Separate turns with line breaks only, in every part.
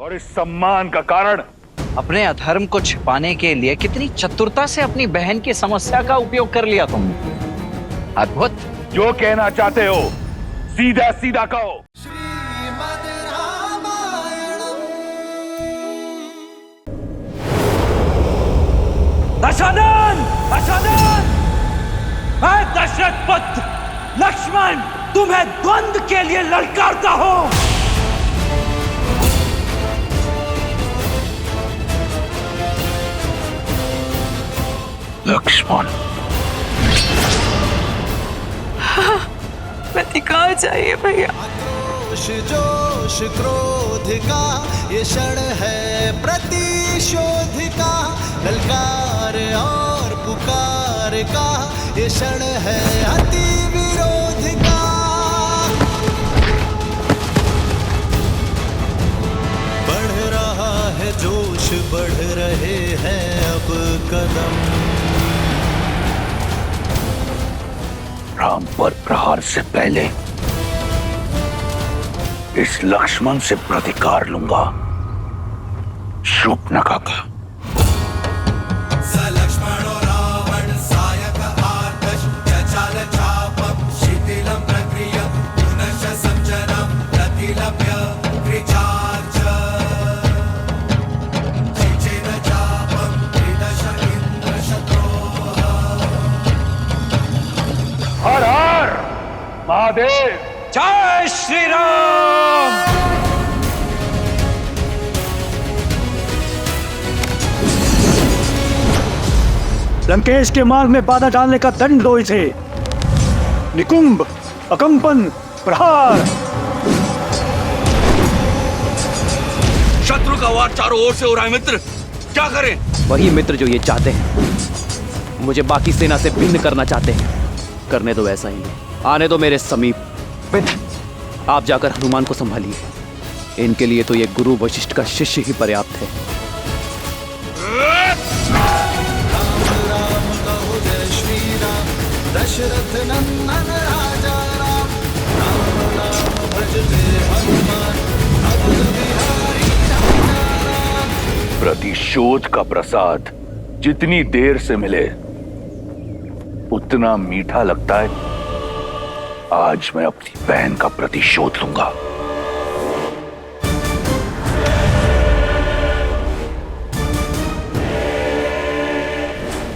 और इस सम्मान का कारण
अपने अधर्म को छिपाने के लिए कितनी चतुरता से अपनी बहन की समस्या का उपयोग कर लिया तुमने। अद्भुत।
जो कहना चाहते हो सीधा सीधा कहो।
दशानन! दशानन! मैं दशरथ पुत्र लक्ष्मण तुम्हें द्वंद्व के लिए ललकारता हूं।
लक्ष्मण,
प्रतिकार चाहिए भैया।
जोश क्रोध का ये क्षण है प्रतिशोध का, ललकार और पुकार का ये क्षण है अति विरोध का। बढ़ रहा है जोश, बढ़ रहे हैं अब कदम।
राम पर प्रहार से पहले इस लक्ष्मण से प्रतिकार लूंगा। शूर्पणखा का। हर हर महादेव।
जय श्री राम।
लंकेश के मार्ग में बाधा डालने का दंड दो इसे। निकुंभ, अकंपन, प्रहार।
शत्रु का वार चारों ओर से हो रहा है मित्र, क्या करें?
वही मित्र जो ये चाहते हैं, मुझे बाकी सेना से भिन्न करना चाहते हैं। करने दो ऐसा ही, आने दो मेरे समीप। आप जाकर हनुमान को संभालिए। इनके लिए तो ये गुरु वशिष्ठ का शिष्य ही पर्याप्त है।
राम कहो जय श्री राम, दशरथ नंदन राजा राम। राम नाम भजते हनुमान, अवध बिहारी राजा राम।
प्रतिशोध का प्रसाद जितनी देर से मिले उतना मीठा लगता है। आज मैं अपनी बहन का प्रतिशोध लूंगा।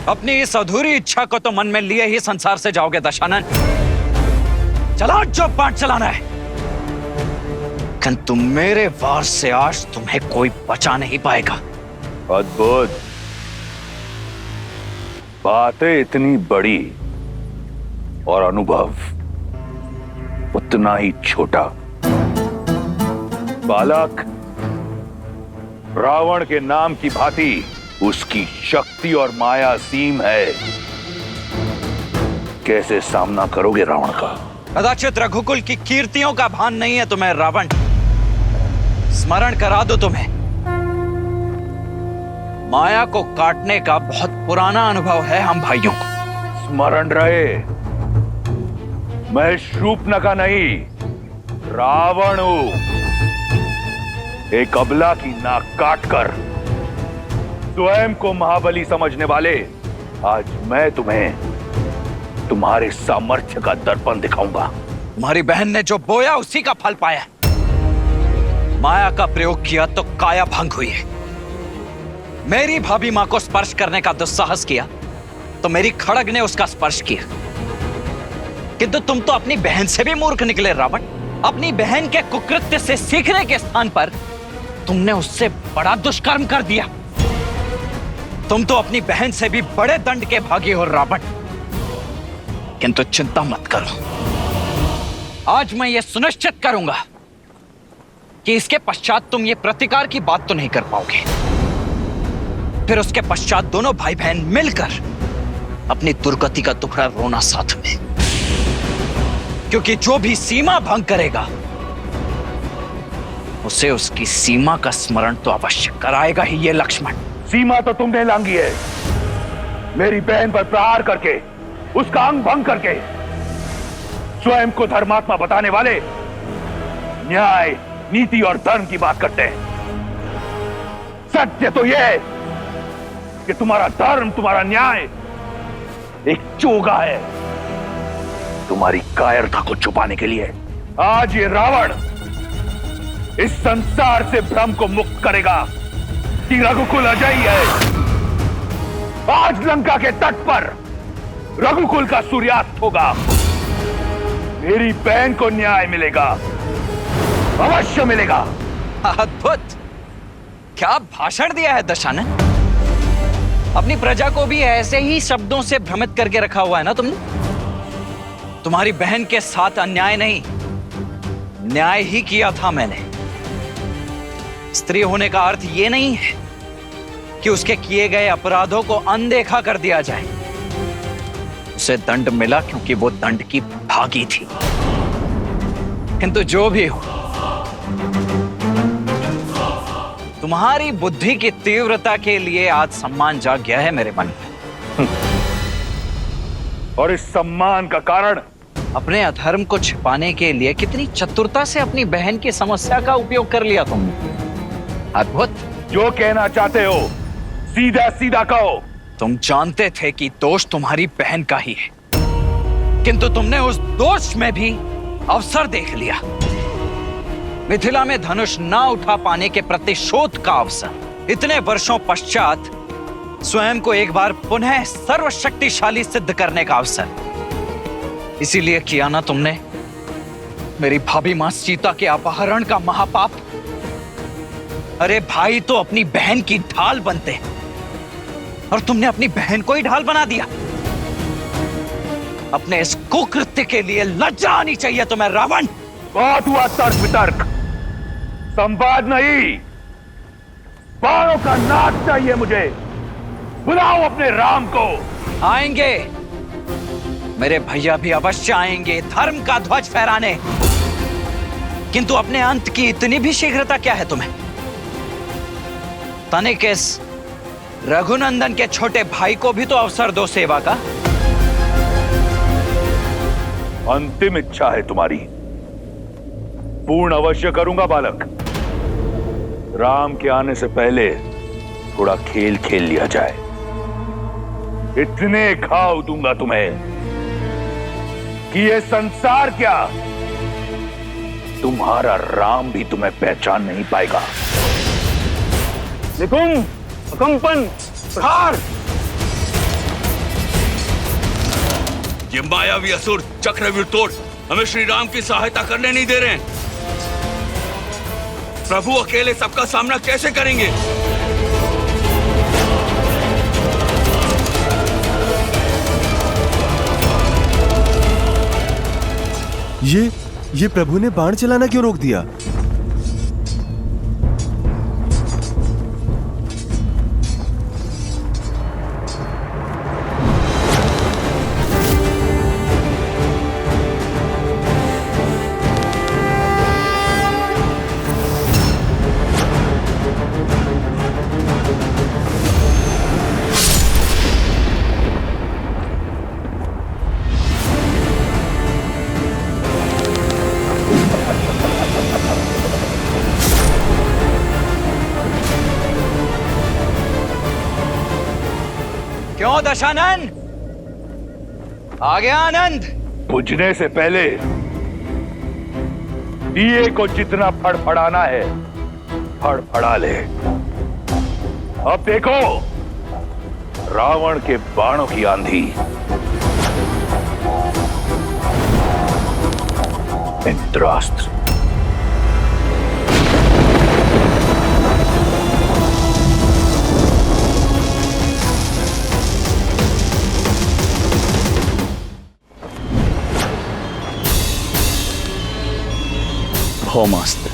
अपनी इस अधूरी इच्छा को तो मन में लिए ही संसार से जाओगे दशानन। चला जो पाठ चलाना है। किंतु मेरे वार से आज तुम्हें कोई बचा नहीं पाएगा।
अद्भुत। बातें इतनी बड़ी और अनुभव उतना ही छोटा। बालक, रावण के नाम की भांति उसकी शक्ति और माया सीम है। कैसे सामना करोगे रावण का?
कदाचित रघुकुल की कीर्तियों का भान नहीं है तुम्हें रावण। स्मरण करा दो तुम्हें, माया को काटने का बहुत पुराना अनुभव है हम भाइयों को।
स्मरण रहे, मैं शूर्पणखा नहीं रावण हूं। एक अबला की नाक काटकर स्वयं को महाबली समझने वाले आज मैं तुम्हें तुम्हारे सामर्थ्य का दर्पण दिखाऊंगा।
तुम्हारी बहन ने जो बोया उसी का फल पाया। माया का प्रयोग किया तो काया भंग हुई है। मेरी भाभी मां को स्पर्श करने का दुस्साहस किया तो मेरी खड़ग ने उसका स्पर्श किया। किंतु तुम तो अपनी बहन से भी मूर्ख निकले रावण। अपनी बहन के कुकृत्य से सीखने के स्थान पर तुमने उससे बड़ा दुष्कर्म कर दिया। तुम तो अपनी बहन से भी बड़े दंड के भागी हो रावण। किंतु चिंता मत करो, आज मैं यह सुनिश्चित करूंगा कि इसके पश्चात तुम ये प्रतिकार की बात तो नहीं कर पाओगे। फिर उसके पश्चात दोनों भाई बहन मिलकर अपनी दुर्गति का टुकड़ा रोना साथ में। क्योंकि जो भी सीमा भंग करेगा उसे उसकी सीमा का स्मरण तो अवश्य कराएगा ही ये लक्ष्मण।
सीमा तो तुमने लांघी है, मेरी बहन पर प्रहार करके, उसका अंग भंग करके। स्वयं को धर्मात्मा बताने वाले न्याय, नीति और धर्म की बात करते हैं, सत्य तो यह है कि तुम्हारा धर्म, तुम्हारा न्याय एक चोगा है। तुम्हारी कायरता को छुपाने के लिए आज ये रावण इस संसार से भ्रम को मुक्त करेगा कि रघुकुल अजयी है। आज लंका के तट पर रघुकुल का सूर्यास्त होगा। मेरी बहन को न्याय मिलेगा, अवश्य मिलेगा।
अद्भुत! क्या भाषण दिया है दशानन। अपनी प्रजा को भी ऐसे ही शब्दों से भ्रमित करके रखा हुआ है ना तुमने। तुम्हारी बहन के साथ अन्याय नहीं, न्याय ही किया था मैंने। स्त्री होने का अर्थ यह नहीं है कि उसके किए गए अपराधों को अनदेखा कर दिया जाए। उसे दंड मिला क्योंकि वो दंड की भागी थी। किंतु जो भी हो, तुम्हारी बुद्धि की तीव्रता के लिए आज सम्मान जाग गया है मेरे मन में।
और इस सम्मान का कारण
अपने अधर्म को छिपाने के लिए कितनी चतुरता से अपनी बहन की समस्या का उपयोग कर लिया तुमने। अद्भुत!
जो कहना चाहते हो सीधा सीधा कहो।
तुम जानते थे कि दोष तुम्हारी बहन का ही है, किंतु तुमने उस दोष में भी अवसर देख लिया। मिथिला में धनुष ना उठा पाने के प्रतिशोध का अवसर। इतने वर्षों पश्चात स्वयं को एक बार पुनः सर्वशक्तिशाली सिद्ध करने का अवसर। इसीलिए किया ना तुमने मेरी भाभी मां सीता के अपहरण का महापाप। अरे भाई तो अपनी बहन की ढाल बनते हैं और तुमने अपनी बहन को ही ढाल बना दिया। अपने इस कुकृत्य के लिए लज्जा आनी चाहिए तुम्हें रावण।
बहुत हुआ तर्क वितर्क, संवाद नहीं। बाणों का नाच चाहिए मुझे। बुलाओ अपने राम को।
आएंगे, मेरे भैया भी अवश्य आएंगे धर्म का ध्वज फहराने। किंतु अपने अंत की इतनी भी शीघ्रता क्या है तुम्हें? तनिक इस रघुनंदन के छोटे भाई को भी तो अवसर दो सेवा का।
अंतिम इच्छा है तुम्हारी, पूर्ण अवश्य करूंगा बालक। राम के आने से पहले थोड़ा खेल खेल लिया जाए। इतने घाव दूंगा तुम्हें कि ये संसार क्या, तुम्हारा राम भी तुम्हें पहचान नहीं पाएगा।
निकुंभ, अकंपन, प्रहार।
ये मायावी असुर चक्रव्यूह तोड़ हमें श्री राम की सहायता करने नहीं दे रहे हैं। प्रभु अकेले सबका सामना कैसे करेंगे?
ये प्रभु ने बाण चलाना क्यों रोक दिया?
क्यों दशानन, आ गया आनंद?
बुझने से पहले दिए को जितना फड़फड़ाना है फड़फड़ा ले। अब देखो रावण के बाणों की आंधी। इंद्रास्त्र।
भौमास्त्र।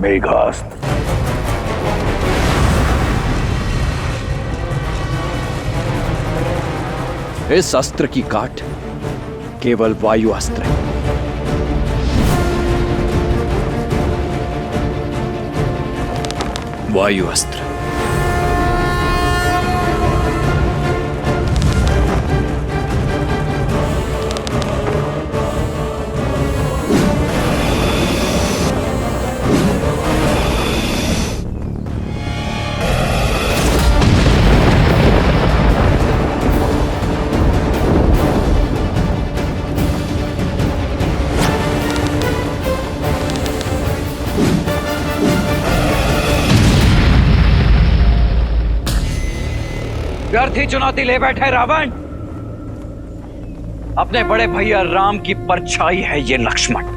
मेघास्त्र।
इस अस्त्र की काट केवल वायु अस्त्र है। वायु अस्त्र।
व्यर्थी चुनौती ले बैठे रावण। अपने बड़े भैया राम की परछाई है ये लक्ष्मण।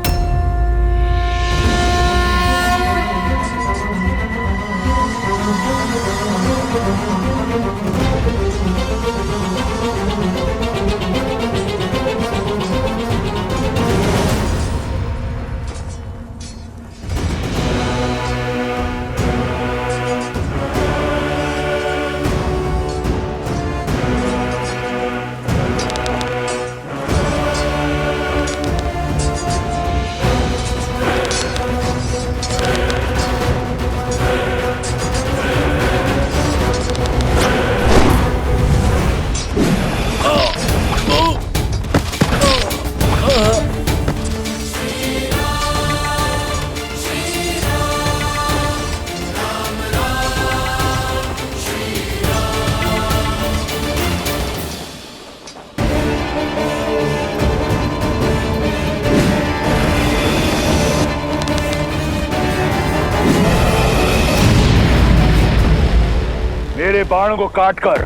मेरे बाणों को काटकर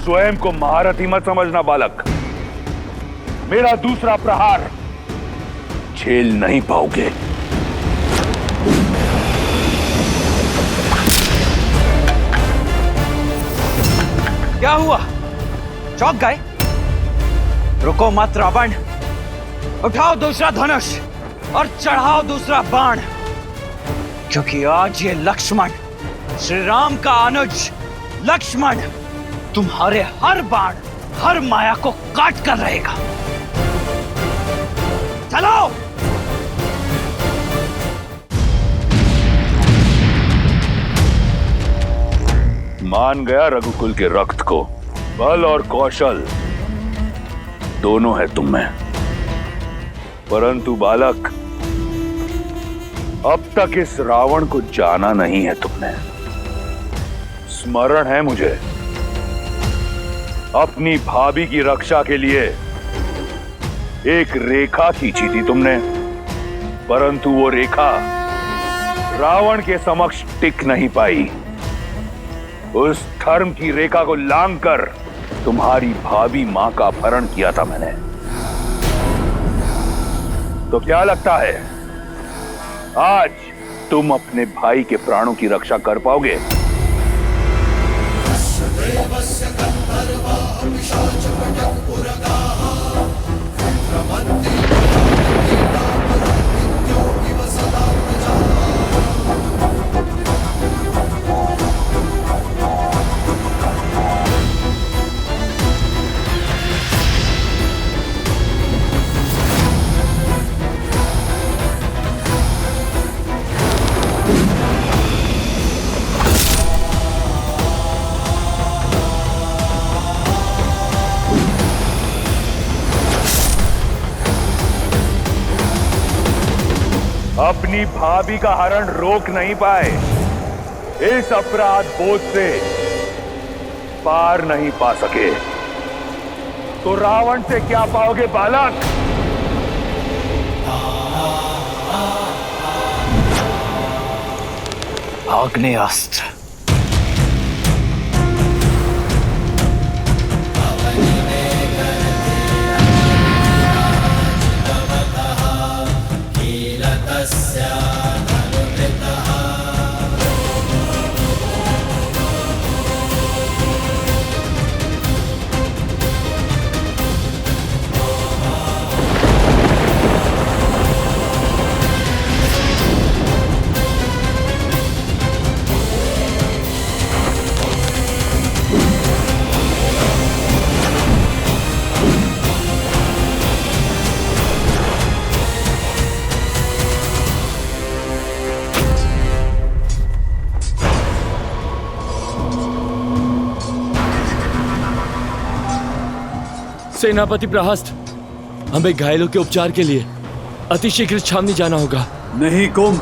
स्वयं को महारथी मत समझना बालक। मेरा दूसरा प्रहार झेल नहीं पाओगे।
क्या हुआ? चौंक गए? रुको मत रावण, उठाओ दूसरा धनुष और चढ़ाओ दूसरा बाण, क्योंकि आज ये लक्ष्मण, श्री राम का अनुज लक्ष्मण, तुम्हारे हर बाण, हर माया को काट कर रहेगा। चलो!
मान गया रघुकुल के रक्त को। बल और कौशल दोनों है तुम में, परंतु बालक अब तक इस रावण को जाना नहीं है तुमने। स्मरण है मुझे, अपनी भाभी की रक्षा के लिए एक रेखा खींची थी तुमने, परंतु वो रेखा रावण के समक्ष टिक नहीं पाई। उस धर्म की रेखा को लांघकर तुम्हारी भाभी मां का अपहरण किया था मैंने। तो क्या लगता है आज तुम अपने भाई के प्राणों की रक्षा कर पाओगे? अपनी भाभी का हरण रोक नहीं पाए, इस अपराध बोझ से पार नहीं पा सके, तो रावण से क्या पाओगे बालक?
आग्नेयास्त्र।
सेनापति प्रहस्त, हमें घायलों के उपचार के लिए अतिशीघ्र छावनी जाना होगा।
नहीं कुंभ,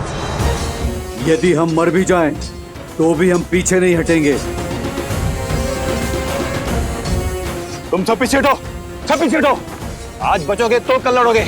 यदि हम मर भी जाएं, तो भी हम पीछे नहीं हटेंगे।
तुम सब पीछे हटो, सब पीछे हटो। आज बचोगे तो कल लड़ोगे।